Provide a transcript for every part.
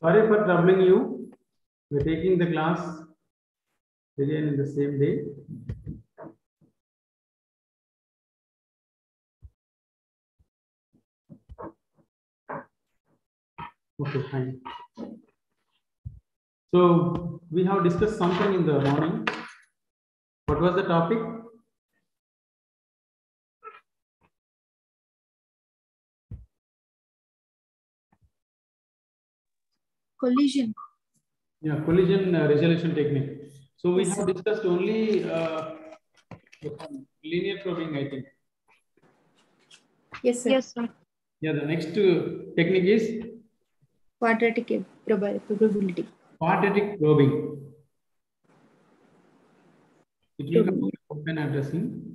Sorry for troubling you. We're taking the class again in the same day. Okay, fine. So we have discussed something in the morning. What was the topic? Collision. Yeah, collision resolution technique. So we have discussed only linear probing, I think. Yes, sir. Yes, sir. Yeah, the next technique is Quadratic probability. quadratic probing. It will come open addressing.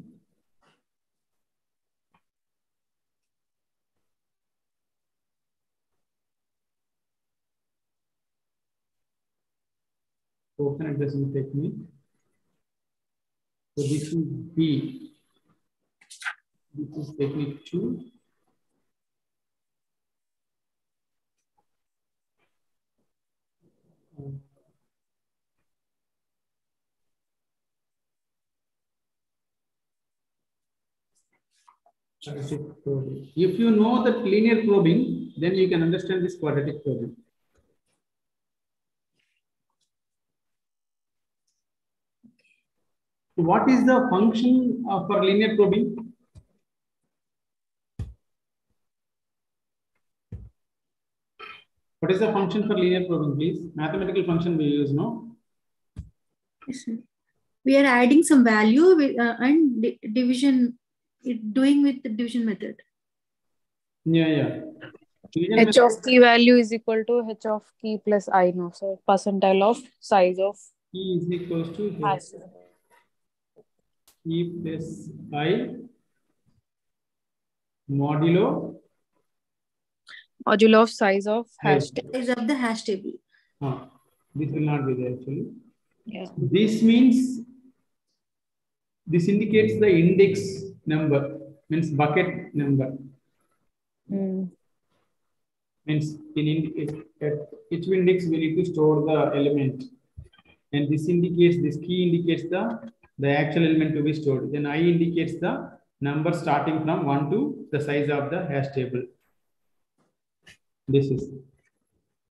Open addressing technique. So this is B. This is technique 2. Quadratic probing. If you know that linear probing, then you can understand this quadratic probing. So what is the function for linear probing? What is the function for linear probing, please? Mathematical function we use, no? Yes, sir. We are adding some value with, and division, doing with the division method. Yeah. Division H method. of key value is equal to H of key plus I, no? So percentile of size of E is equals to hash. E plus I modulo Modulo of size of hash table. Size of the hash table. This will not be there actually. Yeah. This means this indicates the index number, means bucket number. Means at each index we need to store the element, and this indicates, this key indicates the actual element to be stored. Then I indicates the number starting from 1 to the size of the hash table. This is.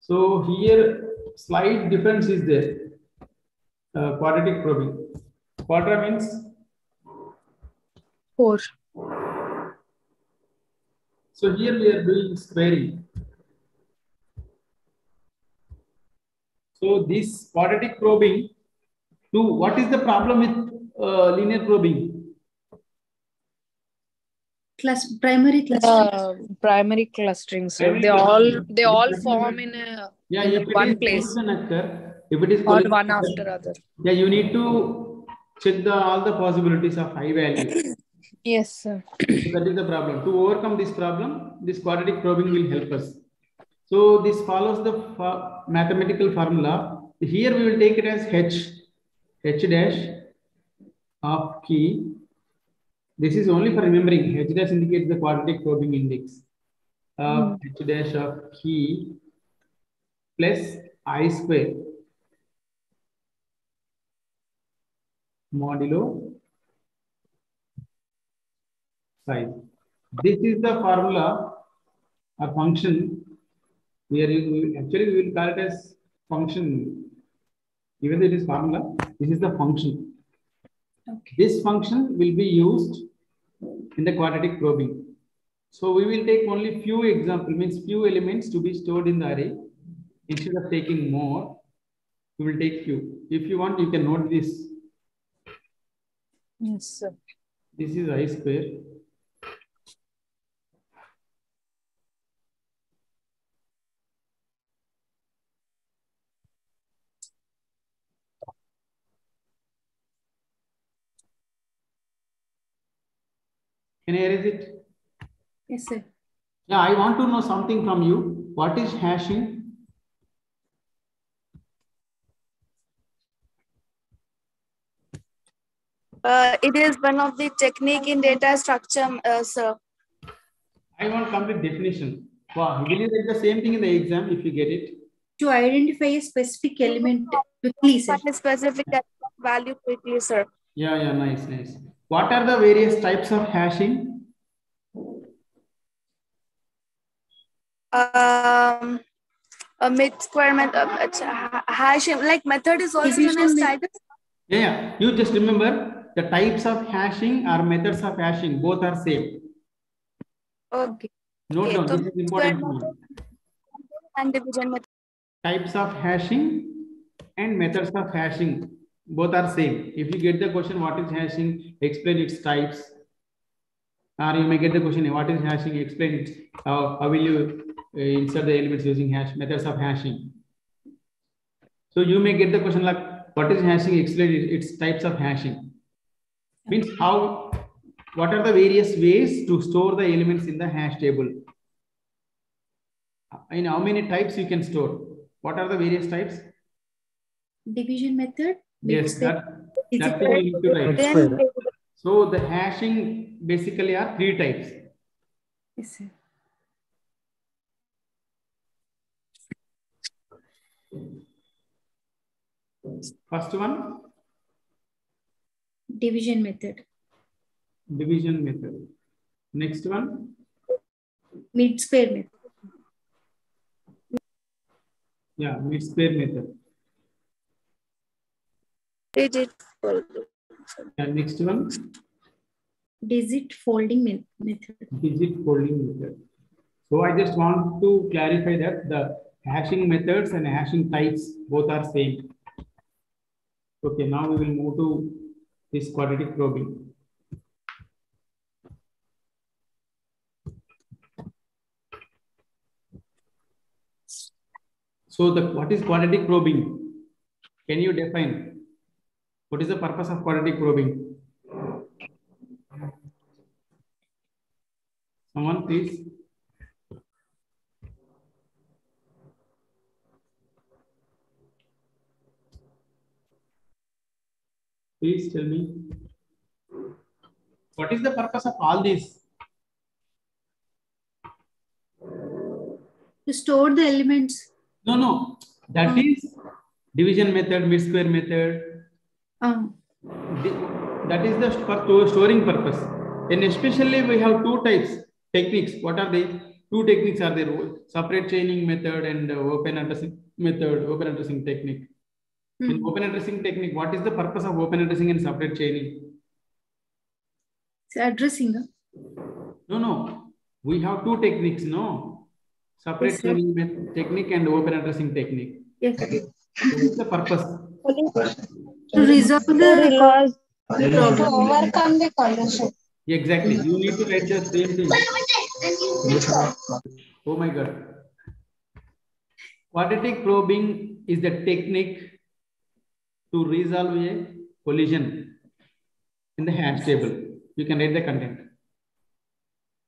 So here slight difference is there. Quadratic probing. Quadra means 4. so here we are doing squaring. So this quadratic probing, what is the problem with linear probing? Primary clustering. Primary clustering. So Primary they clustering. all form in one place. If it is Or one after other. Yeah, you need to check all the possibilities of high value. Yes, sir. So that is the problem. To overcome this problem, this quadratic probing will help us. So this follows the mathematical formula. Here we will take it as h dash of key. This is only for remembering. H dash indicates the quadratic probing index of h dash of key plus I square modulo size. This is the formula or function. We are using, actually we will call it as function. Even though it is formula, this is the function. Okay. This function will be used in the quadratic probing. So we will take only few examples, means few elements to be stored in the array. Instead of taking more, we will take few. If you want, you can note this. Yes, sir. This is I square. Can I erase it? Yes, sir. Yeah, I want to know something from you. What is hashing? It is one of the technique in data structure, sir. I want complete definition. Wow, will you write the same thing in the exam if you get it? To identify a specific element quickly, sir. Find a specific value quickly, sir. Yeah, nice, nice. What are the various types of hashing? A mid square method, hashing, like method is also known as Division type. Yeah, you just remember the types of hashing or methods of hashing, both are same. Okay. Note down, So this is square important method one. and division method. Types of hashing and methods of hashing, both are same. If you get the question, what is hashing, explain its types. Or you may get the question, what is hashing, explain it. How will you insert the elements using hash, methods of hashing. So you may get the question like, what is hashing, explain its types of hashing. Means what are the various ways to store the elements in the hash table? In how many types you can store? What are the various types? Division method. Yes, that Is thing it you need to write. Then So the hashing basically are 3 types. yes, sir. First one, Division method. division method. Next one, Mid square method. yeah, mid square method. digit. Yeah, next one, Digit folding method. digit folding method. So I just want to clarify that the hashing methods and hashing types both are same. Okay, now we will move to this quadratic probing. So what is quadratic probing? Can you define? What is the purpose of quadratic probing? Someone please. Please tell me. What is the purpose of all this? To store the elements. No. That is division method, mid square method. That is the for storing purpose. And especially we have 2 types techniques. What are they? 2 techniques are there: separate chaining method and open addressing method, open addressing technique. In open addressing technique, what is the purpose of open addressing and separate chaining? It's addressing. No. We have 2 techniques, no? Separate Yes, sir. chaining technique and open addressing technique. Yes. What is the purpose? To resolve the problem. To overcome the condition. Exactly. You need to write the same thing. Oh my God. Quadratic probing is the technique to resolve a collision in the hash table. You can write the content.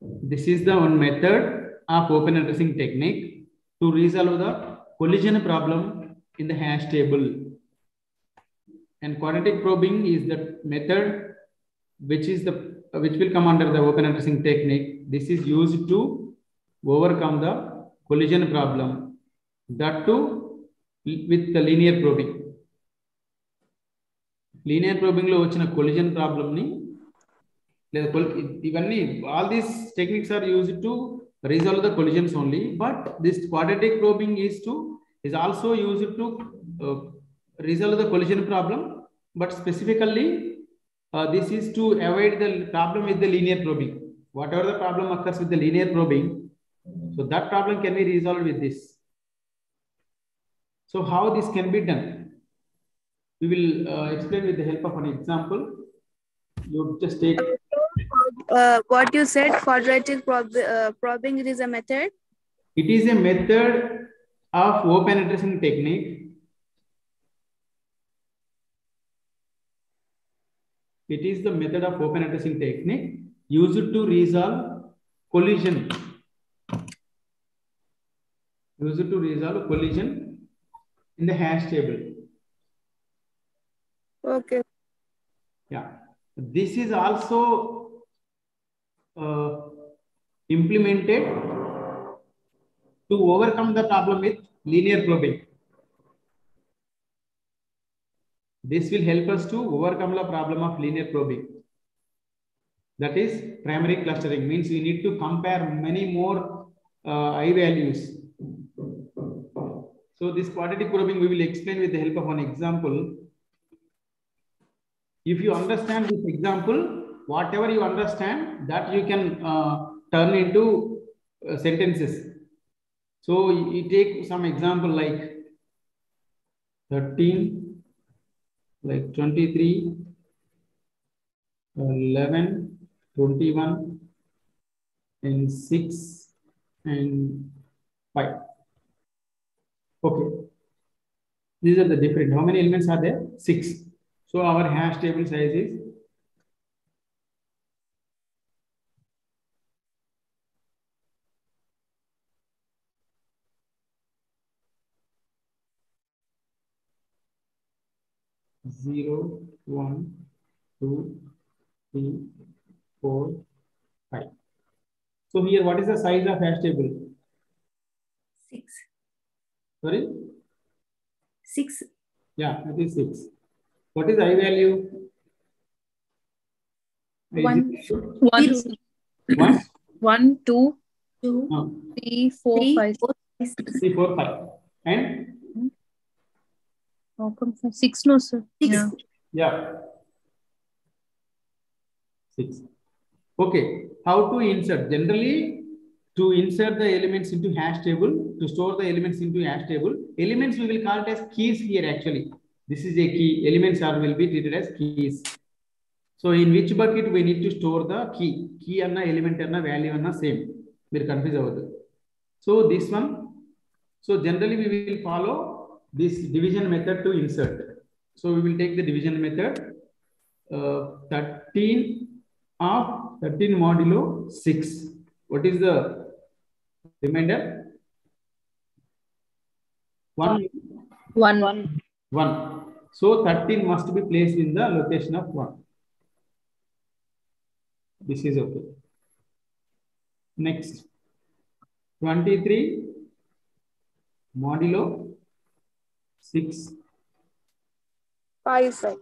This is the one method of open addressing technique to resolve the collision problem in the hash table. And quadratic probing is the method which will come under the open addressing technique. This is used to overcome the collision problem. That too with the linear probing. Linear probing lo vachina collision problem ni all these techniques are used to resolve the collisions only, but this quadratic probing is also used to resolve the collision problem, but specifically this is to avoid the problem with the linear probing. Whatever the problem occurs with the linear probing, so that problem can be resolved with this. So how this can be done? We will explain with the help of an example. You just take. What you said, quadratic probing, it is a method. It is a method of open addressing technique. It is the method of open addressing technique used to resolve collision. Used to resolve collision in the hash table. Okay. Yeah. This is also implemented to overcome the problem with linear probing. This will help us to overcome the problem of linear probing. That is primary clustering, means we need to compare many more I values. So this quadratic probing we will explain with the help of an example. If you understand this example, whatever you understand, that you can turn into sentences. So you take some example like 13, like 23, 11, 21, and 6, and 5. Okay. These are the different. How many elements are there? 6. So our hash table size is 0, 1, 2, 3, 4, 5. So here, what is the size of hash table? 6. Sorry? 6. Yeah, it is 6. What is I value? 1, 1, 0, 1, 1, 2, 2, 3, 4, 3, 5. 4, 5, 6. 3, 4, 5. And? How come 6? No, sir. 6. Yeah. Yeah. 6. Okay. How to insert? Generally, to insert the elements into hash table, to store the elements into hash table, elements we will call it as keys here actually. This is a key. Elements will be treated as keys. So in which bucket we need to store the key? Key anna element anna value anna same. We're confused about it. So this one. So generally we will follow this division method to insert. So we will take the division method. 13 of 13 modulo 6. What is the remainder? 1. 1. 1. So 13 must be placed in the location of 1. This is okay. Next. 23 modulo 6. 5, sir.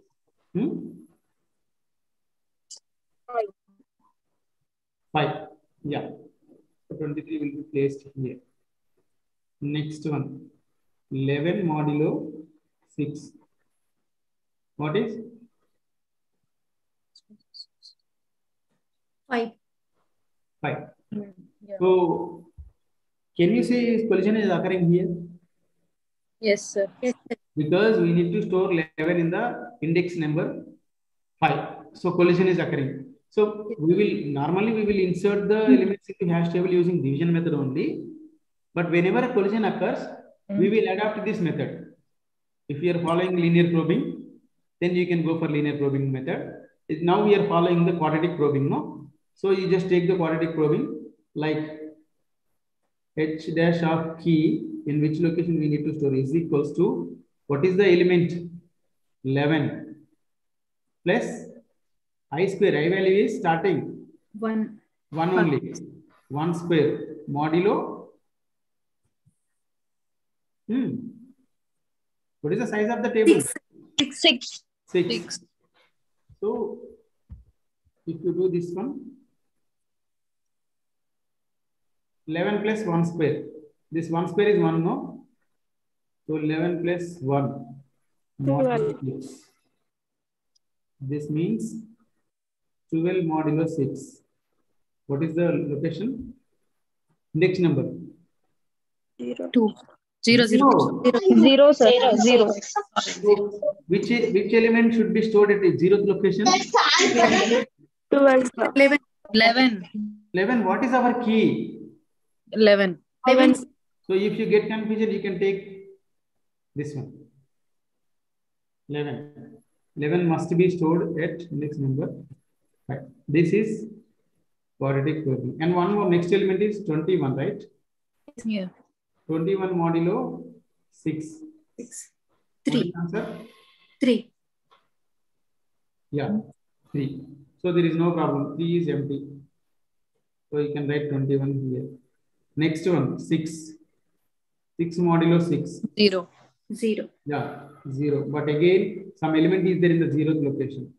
5. Yeah. So 23 will be placed here. Next one. 11 modulo 6. What is? 5. 5. Yeah. So, can you say collision is occurring here? Yes, sir. Yes, sir. Because we need to store 11 in the index number 5. So, collision is occurring. So, we will insert the elements into hash table using division method only. But whenever a collision occurs, we will adopt this method. If you are following linear probing, then you can go for linear probing method. Now we are following the quadratic probing, no? So you just take the quadratic probing like h dash of key in which location we need to store is equals to what is the element? 11 plus I square. I value is starting 1. 1 only. 1 square modulo. What is the size of the table? 6. 6. So if you do this one, 11 plus 1 square. This 1 square is 1, no? So 11 plus 1. 12. This means 12 modulo 6. What is the location? Index number? 2. 0, 0. No. 0, sir. 0. So which element should be stored at the 0th location? 12, sir. 11. 11. 11. What is our key? 11. 11. So if you get confusion, you can take this one. 11. 11 must be stored at index number 5. This is quadratic probing. And one more next element is 21, right? Yeah. 21 modulo 6. 6. What is 3. the answer? 3. Yeah, 3. So there is no problem. 3 is empty. So you can write 21 here. Next one, 6. 6 modulo 6. 0. 0. Yeah, 0. But again, some element is there in the 0th location.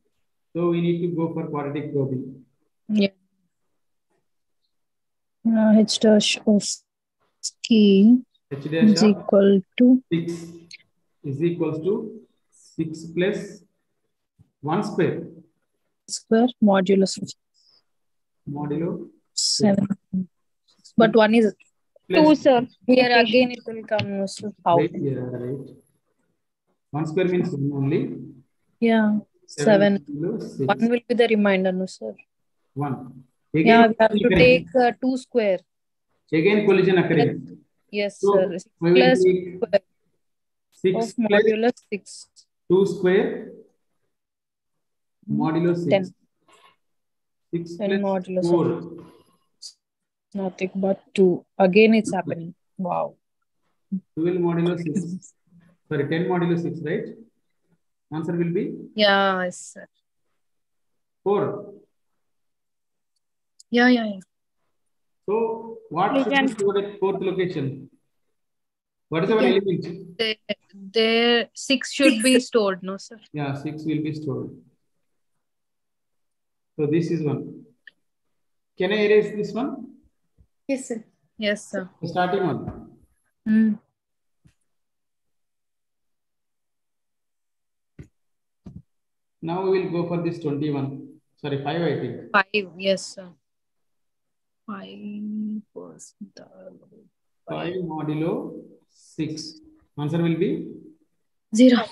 So we need to go for quadratic probing. Yeah. H dash of key H dash is of equal to 6 is equals to 6 plus 1 square square modulus of modulo 7. But 1 is 2, plus sir. Here again it will come. So how? right here, right? 1 square means 1 only. Yeah. 7. modulo 6. 1 will be the remainder, no, sir. 1. Yeah, Again, we have to take 2 square. again collision occurring. Yes, So sir. 6 we will plus take square 6 of plus modulus 6. 2 square modulo 6. 10. 6 10 plus modulus 4. of nothing but 2. Again it's happening. Wow. 12 modulo 6. Sorry, 10 modulo 6, right? Answer will be Yeah, yes, sir. 4. Yeah, yeah, yeah. So what should be stored at 4th location? What is our Again. element? There 6 should be stored, no, sir. Yeah, 6 will be stored. So this is one. Can I erase this one? Yes, sir. Yes, sir. The starting one. Hmm. Now we will go for this 21. Sorry, 5 I think. 5, yes, sir. 5 was the 5 modulo 6. Answer will be 0.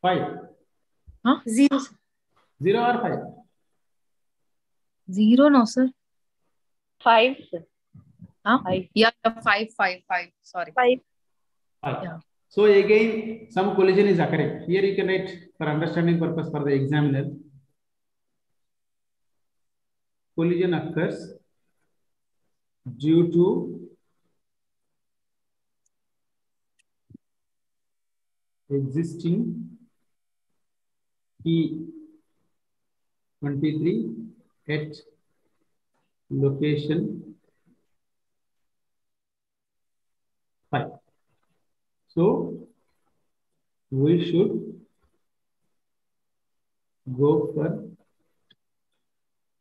5. Huh? 0, sir. 0 or 5? 0, no, sir. 5. Huh? 5. Yeah, 5, 5, 5. Sorry. 5. 5. Yeah. So again, some collision is occurring. Here you can write for understanding purpose for the examiner. Collision occurs due to existing key 23 at location 5. So we should go for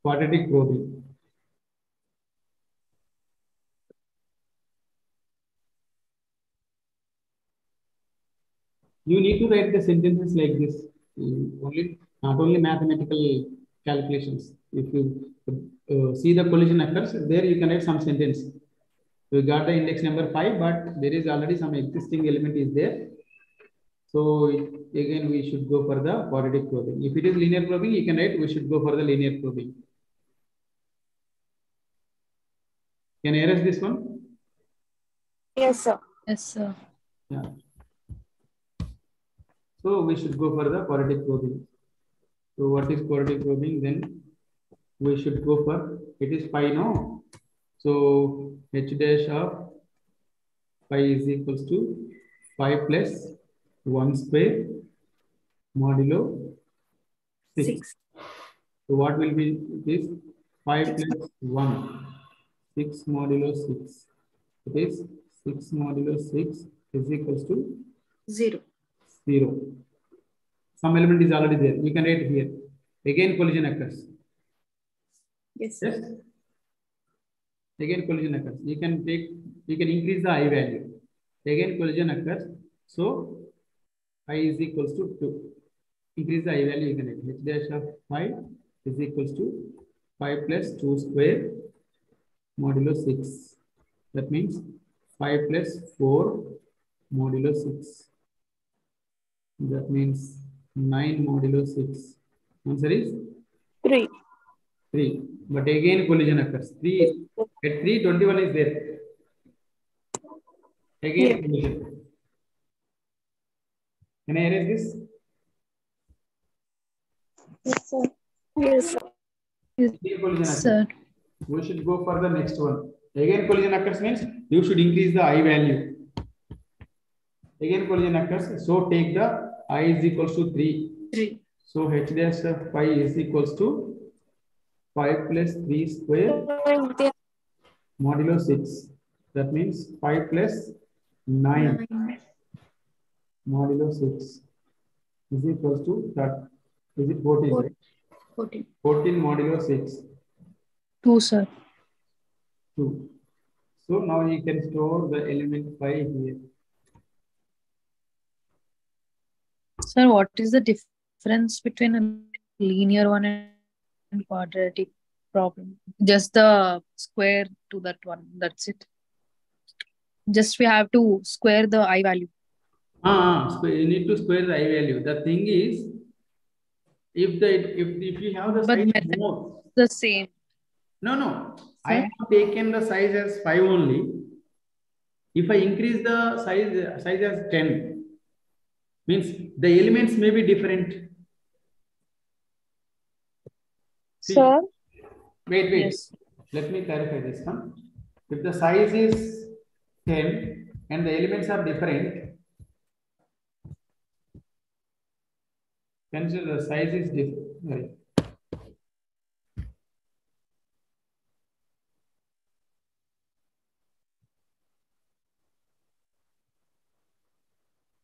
quadratic probing. You need to write the sentences like this. Only not only mathematical calculations. If you see the collision occurs, there you can write some sentence. We got the index number 5, but there is already some existing element is there. So again, we should go for the quadratic probing. If it is linear probing, you can write we should go for the linear probing. Can I erase this one? Yes, sir. Yes, sir. Yeah. So we should go for the quadratic probing. So what is quadratic probing? Then we should go for, it is pi, no? So h dash of pi is equals to 5 plus 1 square modulo 6. 6. So what will be this? 5 plus 1, 6 modulo 6. It is 6 modulo 6 is equals to 0. 0. Some element is already there. We can write here. Again collision occurs. Yes, sir. Yes. Again collision occurs. You can increase the I value. Again collision occurs. So I is equals to 2. Increase the I value, you can write h dash of 5 is equals to 5 plus 2 square modulo 6. That means 5 plus 4 modulo 6. That means 9 modulo 6. Answer is 3. 3. But again collision occurs. 3 at 3, 21 is there. Again collision. Can I erase this? Yes, sir. Yes, sir. Again collision occurs. Sir. We should go for the next one. Again collision occurs means you should increase the I value. Again collision occurs. So take the I is equals to 3. 3. So h dash of 5 is equals to 5 plus 3 square modulo 6. That means 5 plus 9 9. modulo 6 is equals to that. Is it 14? Four- Right? 14. 14 modulo 6, 2, sir. 2. So now you can store the element 5 here. Sir, what is the difference between a linear one and quadratic problem? Just the square to that one. That's it. Just we have to square the I value. You need to square the I value. The thing is, if you have the But size method more, the same. no. I Sir? have taken the size as 5 only. If I increase the size as 10, means the elements may be different. See, Sir? wait. Yes. Let me clarify this one. If the size is 10 and the elements are different, consider the size is different.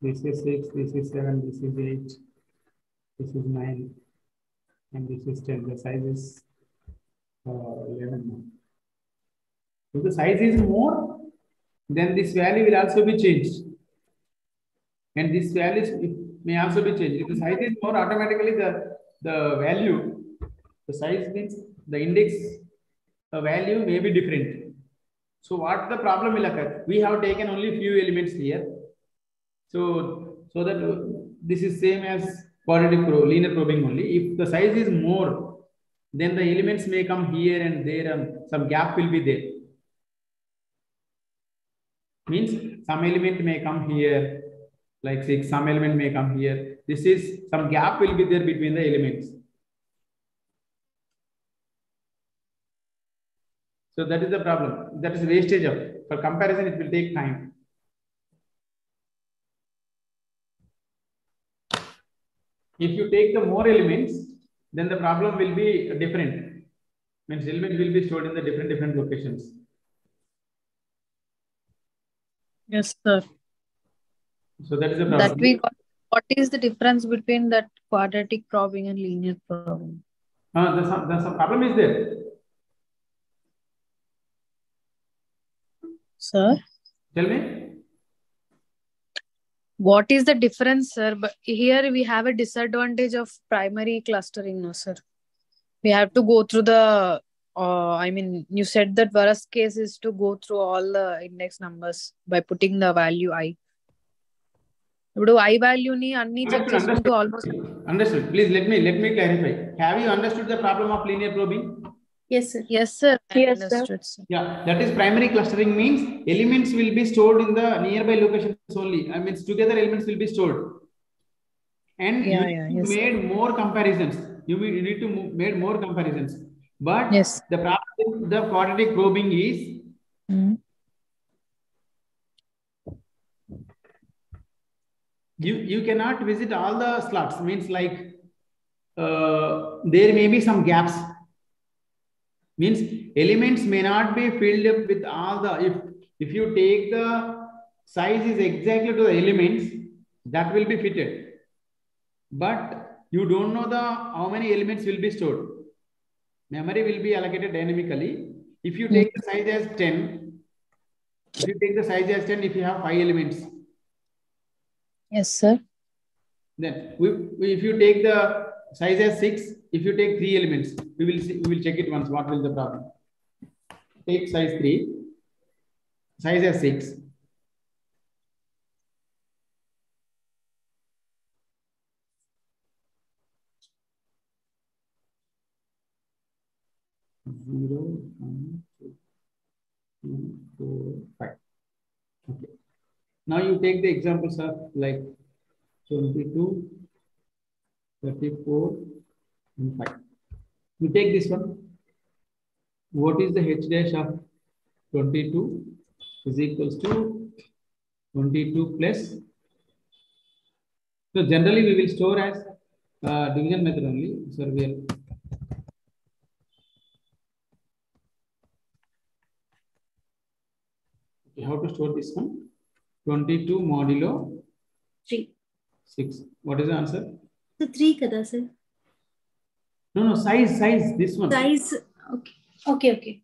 This is 6, this is 7, this is 8, this is 9, and this is 10. The size is 11. If the size is more, then this value will also be changed. And this value may also be changed. If the size is more, automatically the value, the size means the index value may be different. So what the problem will occur? We have taken only few elements here. So that this is same as linear probing only. If the size is more, then the elements may come here and there, and some gap will be there. Means some element may come here, like 6, some element may come here. This is some gap will be there between the elements. So that is the problem. That is wastage of. For comparison, it will take time. If you take the more elements, then the problem will be different. Means element will be stored in the different locations. Yes, sir. So that is the That problem. we got. What is the difference between that quadratic probing and linear probing? The problem is there. Sir? Tell me. What is the difference, sir? But here we have a disadvantage of primary clustering, no, sir. We have to go through the, you said that worst case is to go through all the index numbers by putting the value I. ఇప్పుడు I value ni anni check చేసుకుంటూ almost. Understood. Please let me clarify. Have you understood the problem of linear probing? Yes, sir. Yes, sir. Yes, sir. Understood, sir. Yeah, that is primary clustering means elements will be stored in the nearby locations only. I mean, together elements will be stored. And you made more comparisons. You need to made more comparisons. But Yes. the problem with the quadratic probing is you cannot visit all the slots. Means like there may be some gaps. Means elements may not be filled up with all the, if you take the size is exactly to the elements, that will be fitted, but you don't know the how many elements will be stored. Memory will be allocated dynamically. If you take the size as 10, if you take the size as 10, if you have 5 elements, Yes, sir. then if you take the size as 6, if you take 3 elements, we will check it once. What will the problem? Take size 3, size as 6. Zero, 1, 2, 3, 4, 5. Okay. Now you take the examples of like 22, 34, and 5. You take this one. What is the h dash of 22 is equals to 22 plus. So generally we will store as division method only. So we are how to store this one. 22 modulo 3. 6. What is the answer? So 3 kada, sir. No, size, this one. Size, okay.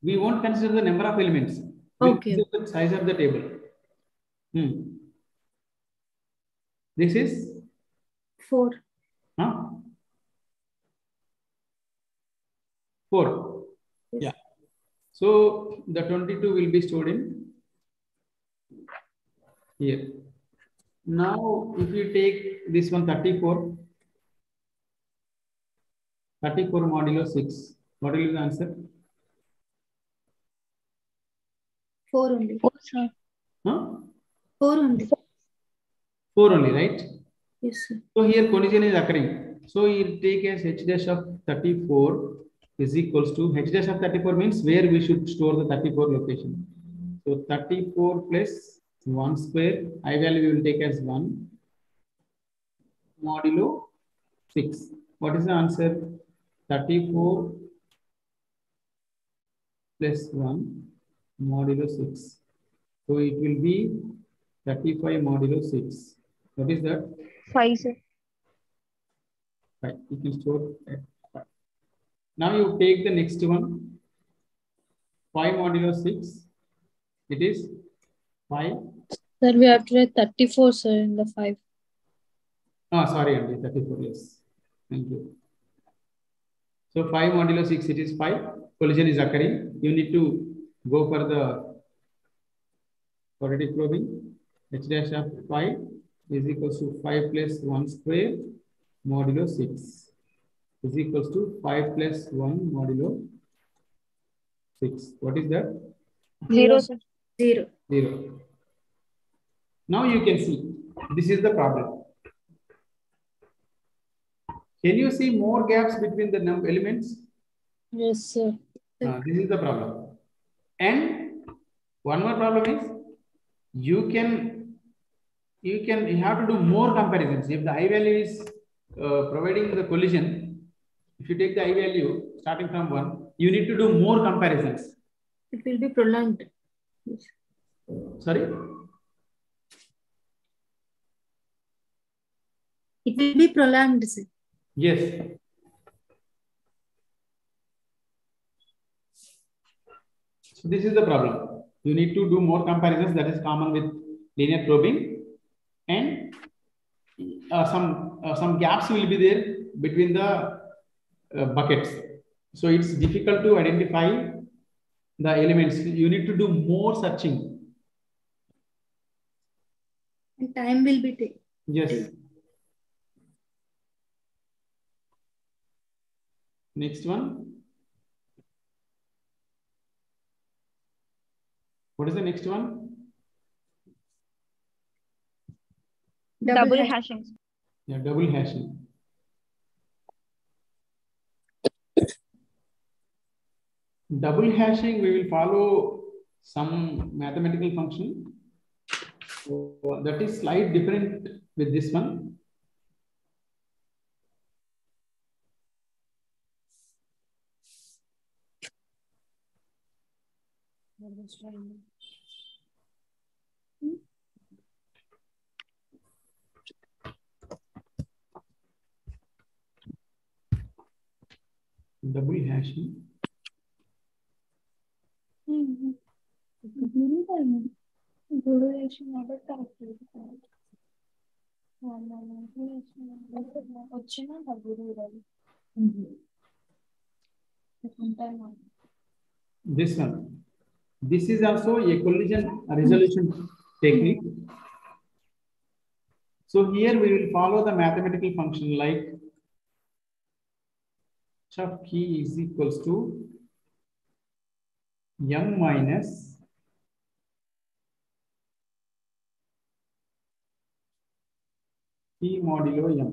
We won't consider the number of elements. We'll Okay. consider the size of the table. This is 4. 4. Yes. Yeah. So the 22 will be stored in here. Now, if you take this one 34 modulo 6, what will be the answer? 4 only. 4, sir. 4 only. 4 only, right? Yes, sir. So here collision is occurring. So you take as h dash of 34 is equals to h dash of 34 means where we should store the 34 location. So 34 plus 1 square, I value we will take as 1 modulo 6. What is the answer? 34 plus 1 modulo 6. So it will be 35 modulo 6. What is that? 5, sir. 5. You can store at 5. Now you take the next one. 5 modulo 6. It is 5. Sir, we have to write 34, sir, in the 5. Sorry, Andy, 34. Yes. Thank you. So 5 modulo 6, it is 5. Collision is occurring. You need to go for the quadratic probing. H dash of 5 is equals to 5 plus 1 square modulo 6 is equals to 5 plus 1 modulo 6. What is that? 0, sir. 0. 0. Now you can see this is the problem. Can you see more gaps between the elements? Yes, sir. This is the problem. And one more problem is you have to do more comparisons. If the I value is providing the collision, if you take the I value starting from 1, you need to do more comparisons. It will be prolonged. Yes. Sorry? It will be prolonged, sir. Yes. So this is the problem. You need to do more comparisons. That is common with linear probing, and some gaps will be there between the buckets. So it's difficult to identify the elements. You need to do more searching. And time will be taken. Yes. Next one. What is the next one? Double hashing. Yeah, double hashing. Double hashing, we will follow some mathematical function. So that is slightly different with this one. Double hashing. This one. This is also a collision resolution technique. So here we will follow the mathematical function like h of key is equals to m minus p modulo m.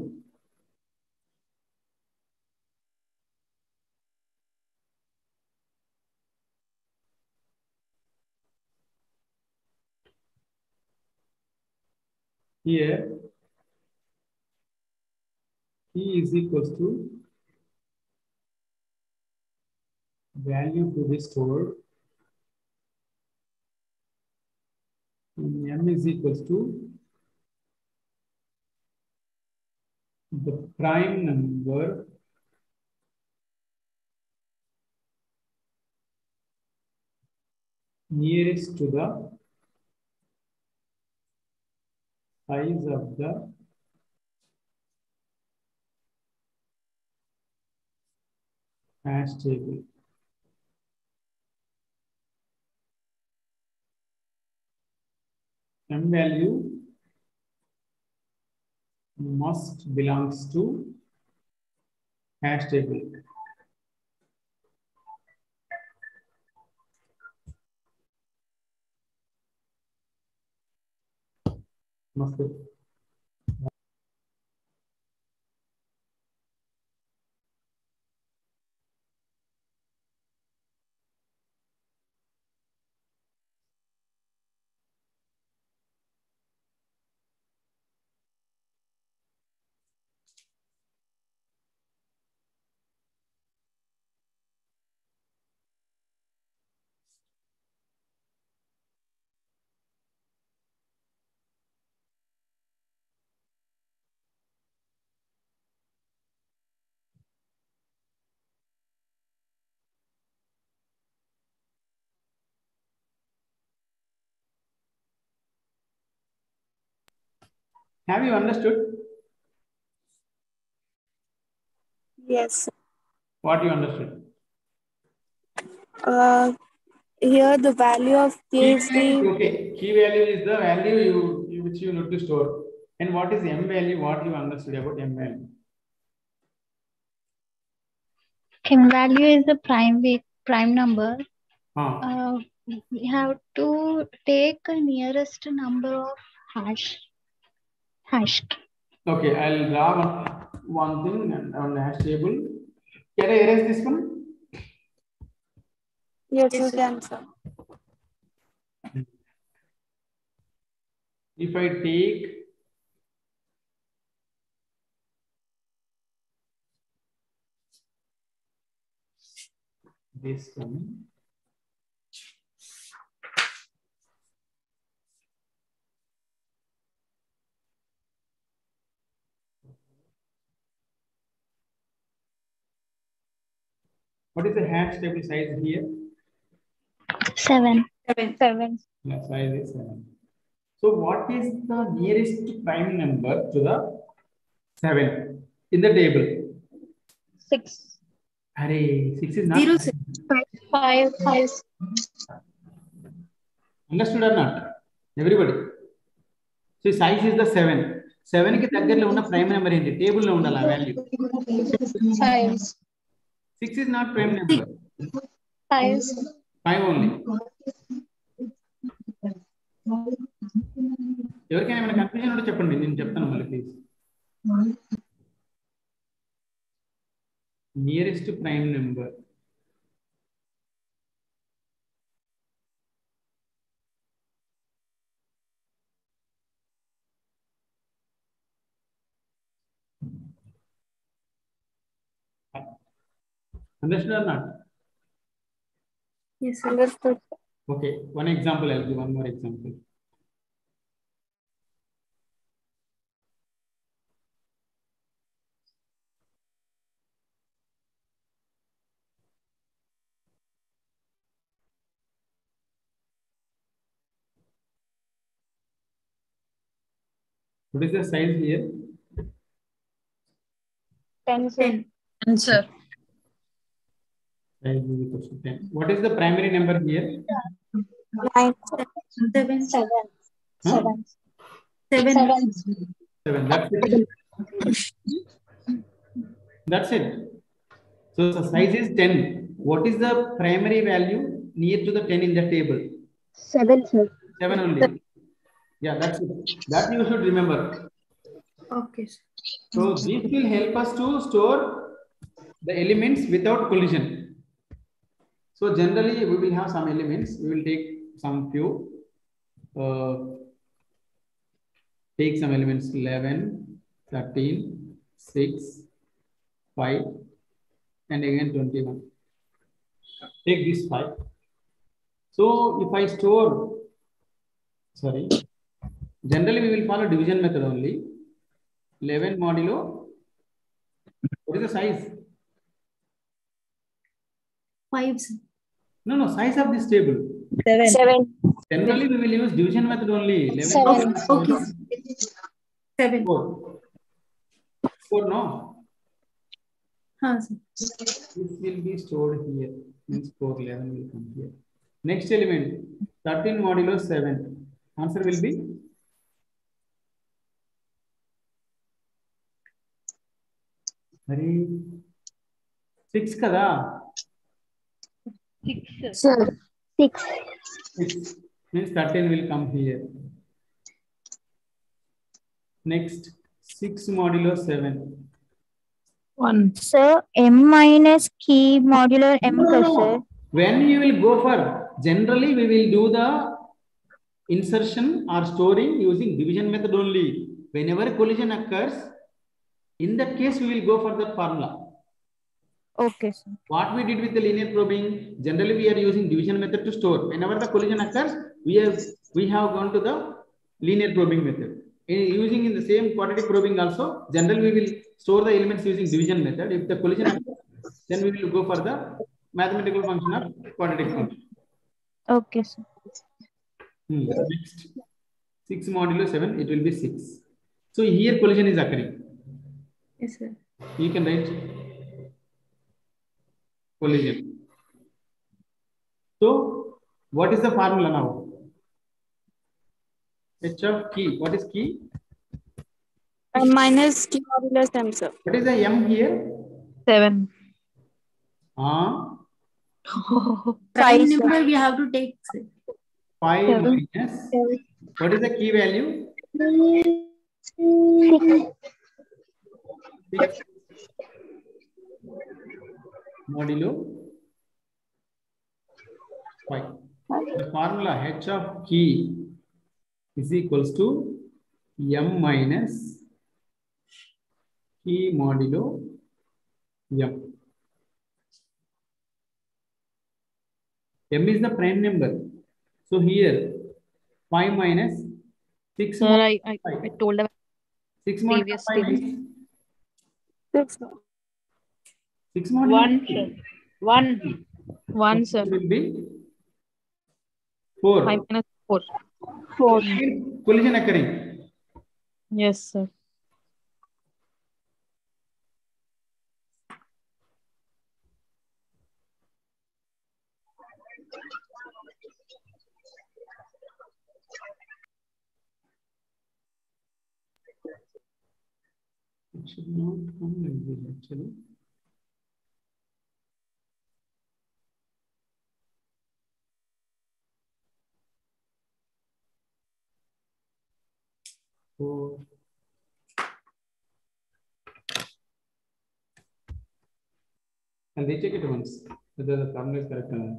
Here p is equals to value to be stored in m m is equals to the prime number nearest to the size of the hash table. M value must belongs to hash table. Must. Have you understood? Yes. What you understood? Here the value of K is the Okay, key value is the value which you need to store. And what is M value? What you understood about M value? M value is the prime number. Huh. We have to take a nearest number of hash. Okay, I'll draw one thing and on the hash table. Can I erase this one? yes, you can, sir. If I take this one, what is the hash table size here? 7. Yeah, size is 7. So what is the nearest prime number to the 7 in the table? 6. Array, 6 is not 0, 5. Understood or not? Everybody. So size is the 7. 7 ki దగ్గరలో ఉన్న prime number ఏంటి? Table లో ఉండాలి ఆ value. 5. 6 is not prime number. 5. 5 only. ఎవరికైనా ఏమైనా confusion ఉంటే చెప్పండి, నేను చెప్తాను మళ్ళీ please. Nearest prime number understood or not? Yes, understood. Okay, one example, I'll give one more example. What is the size here? 10. Answer. Size is equal to 10. What is the primary number here? 9. 7. Huh? 7. 7. That's it. That's it. So the size is 10. What is the primary value near to the 10 in the table? 7, sir. 7 only. Yeah, that's it. That you should remember. Okay, sir. So this will help us to store the elements without collision. So generally we will have some elements. We will take some few. Take some elements 11, 13, 6, 5, and again 21. Take this 5. So if I store, sorry, Generally, we will follow division method only. 11 modulo. What is the size? 5, sir. No, size of this table. 7. Generally, we will use division method only. 11 7. Okay. 7. 4. 4, no. Sir. This will be stored here. Means 4, 11 will come here. Next element, 13 modulo 7. Answer will be? Very 6 kada? 6. Sir. 6. 6. Means 13 will come here. Next, 6 modulo 7. 1. Sir, m minus key modular m plus, sir. When you will go for, generally we will do the insertion or storing using division method only. Whenever collision occurs, in that case we will go for the formula. Okay, sir. What we did with the linear probing, generally we are using division method to store. Whenever the collision occurs, we have gone to the linear probing method. Using in the same quadratic probing also, generally we will store the elements using division method. If the collision occurs, then we will go for the mathematical function or quadratic function. Okay, sir. Next, 6 modulo 7, it will be 6. So here collision is occurring. Yes, sir. You can write collision. So what is the formula now? H of key. What is key? Minus Q modulus M, sir. What is the M here? 7. Prime 5, sir. number we have to take, sir. 5 7. minus. What is the key value? 6 modulo 5. The formula H of key is equals to M minus key modulo M. M is the prime number. So here 5 minus 6 Sir, modulo I 5. told about 6 modulo 5 previously. means 6. 6 modulo 1, sir. 1. 1, sir. will be 4. 5 minus 4. 4. Collision occurring. Yes, sir. It should not come like this actually. So I'll recheck it once whether the formula is correct or not.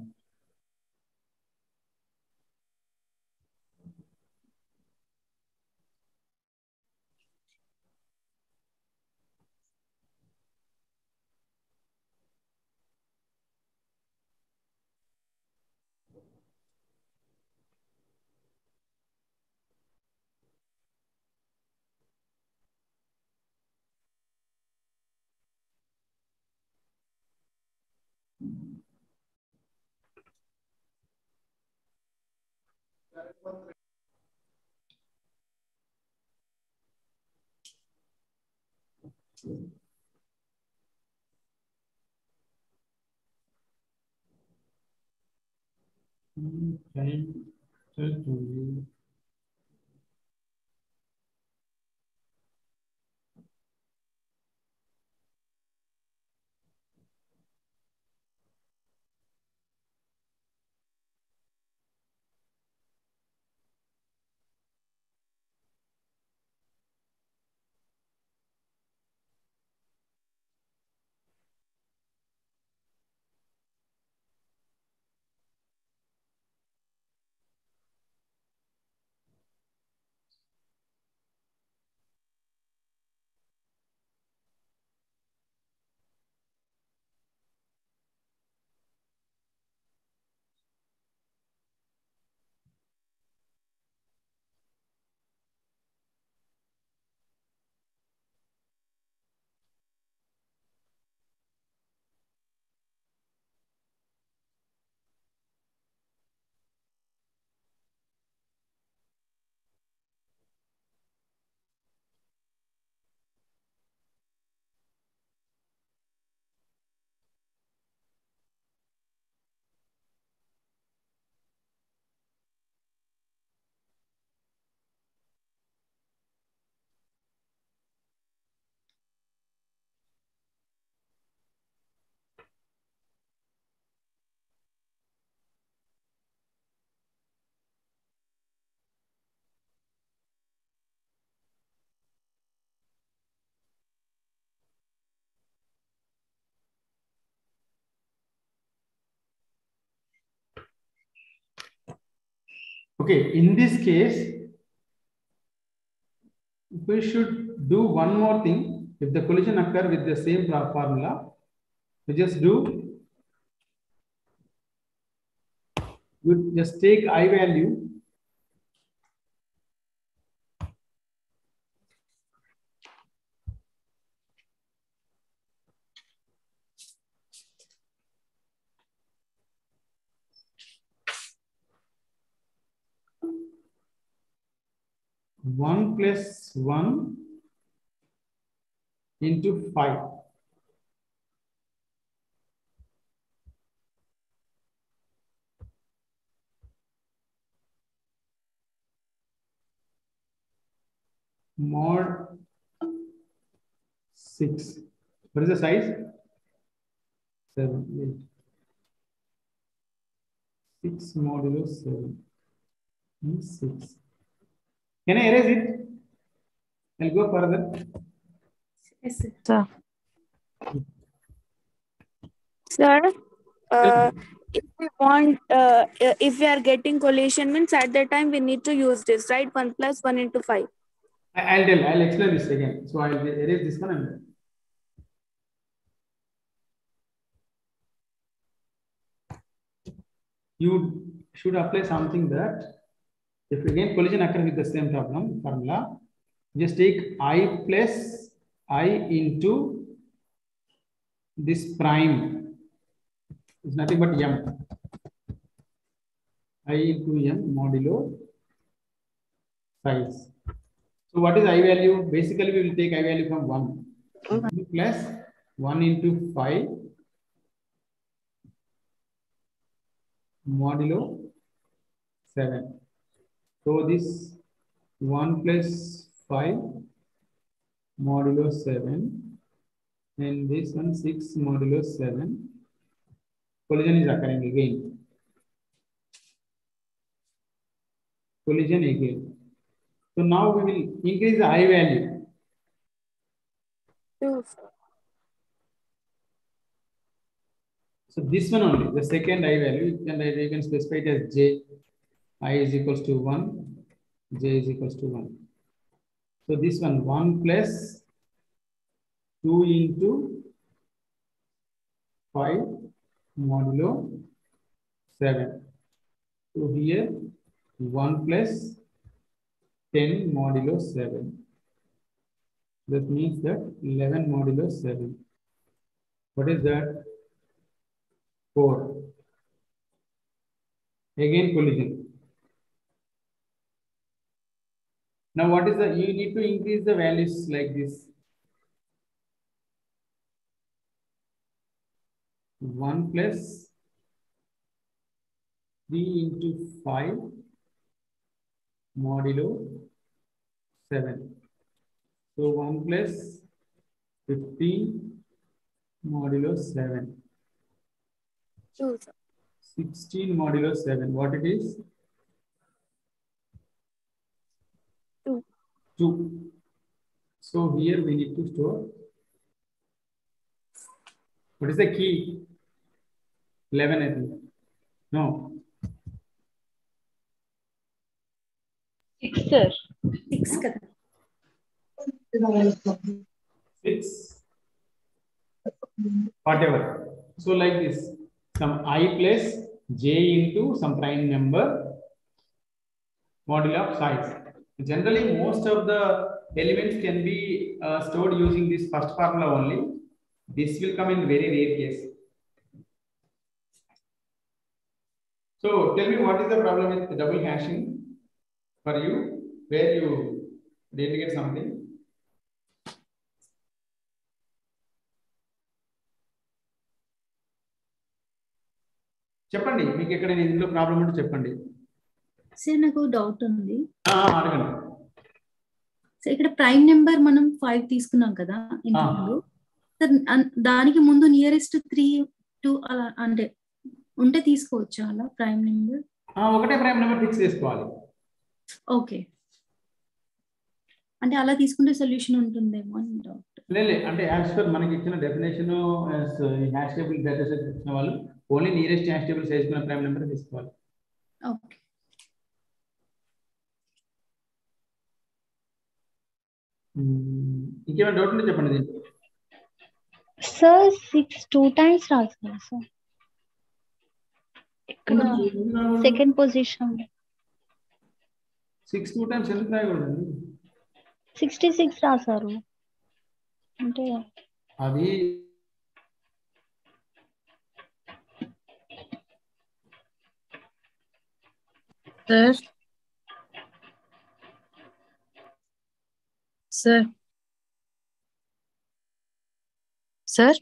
Time, just only. Okay, in this case, we should do one more thing. If the collision occur with the same formula, we just take I value. One plus 1 into 5. Mod 6. What is the size? 7, 8. 6 modulo 7 is 6. Can I erase it? I'll go further. Yes, sir. Sir, if we want, if we are getting collision means at that time we need to use this, right? 1 plus 1 into 5. I'll explain this again. So I'll erase this one and you should apply something that if again collision occurs with the same formula, just take I plus I into this prime. It's nothing but m. I into m modulo size. So what is I value? Basically, we will take I value from 1. Plus 1 into 5 modulo 7. So this 1 plus 5 modulo 7 and this one 6 modulo 7. Collision is occurring again. Collision again. So now we will increase the I value. 2. So this one only, the second I value, you can specify it as j. I is equals to 1, j is equals to 1. So this one 1 plus 2 into 5 modulo 7. So here 1 plus 10 modulo 7. That means that 11 modulo 7. What is that? 4. Again collision. Now what is the, you need to increase the values like this. 1 plus 3 into 5 modulo 7. So 1 plus 15 modulo 7. 2. 16 modulo 7. What it is? 2. 2. So here we need to store. What is the key? 11, I think. No. 6, sir. 6 kada. 6. Whatever. So like this. Some I plus j into some prime number modulo of size. Generally, most of the elements can be stored using this first formula only. This will come in very rare case. So tell me what is the problem with the double hashing for you, where you did get something? చెప్పండి మీకు ఎక్కడ ఇందులో problem ఉంటే చెప్పండి. Sir నాకు doubt ఉంది. అడగండి. So ఇక్కడ ప్రైమ్ నెంబర్ మనం 5 తీసుకున్నాం కదా ఇంతకు. దానికి ముందు నియరెస్ట్ 3, 2 అలా అంటే ఉంటే తీసుకోవచ్చా అలా ప్రైమ్ నెంబర్? ఒకటే ప్రైమ్ నెంబర్ ఫిక్స్ చేసుకోవాలి. ఓకే, అంటే అలా తీసుకుంటే సొల్యూషన్ ఉంటుందేమో అని డౌట్. లేదు, అంటే యాజ్ పర్ మనకి ఇచ్చిన definition hash table data set ఇచ్చిన వాళ్ళు only nearest hash table size prime number తీసుకోవాలి. ఓకే. ఇంకేమైనా డౌట్ ఉంటే చెప్పండి దీంట్లో. సార్ 6 2 times రాస్తారు సార్ ఇక్కడ సెకండ్ పొజిషన్ 6 2 times ఎందుకు రాయకూడదండి? 66 రాశారు అంటే అది Sir. Sir. Sir.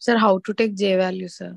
Sir, how to take J value, sir?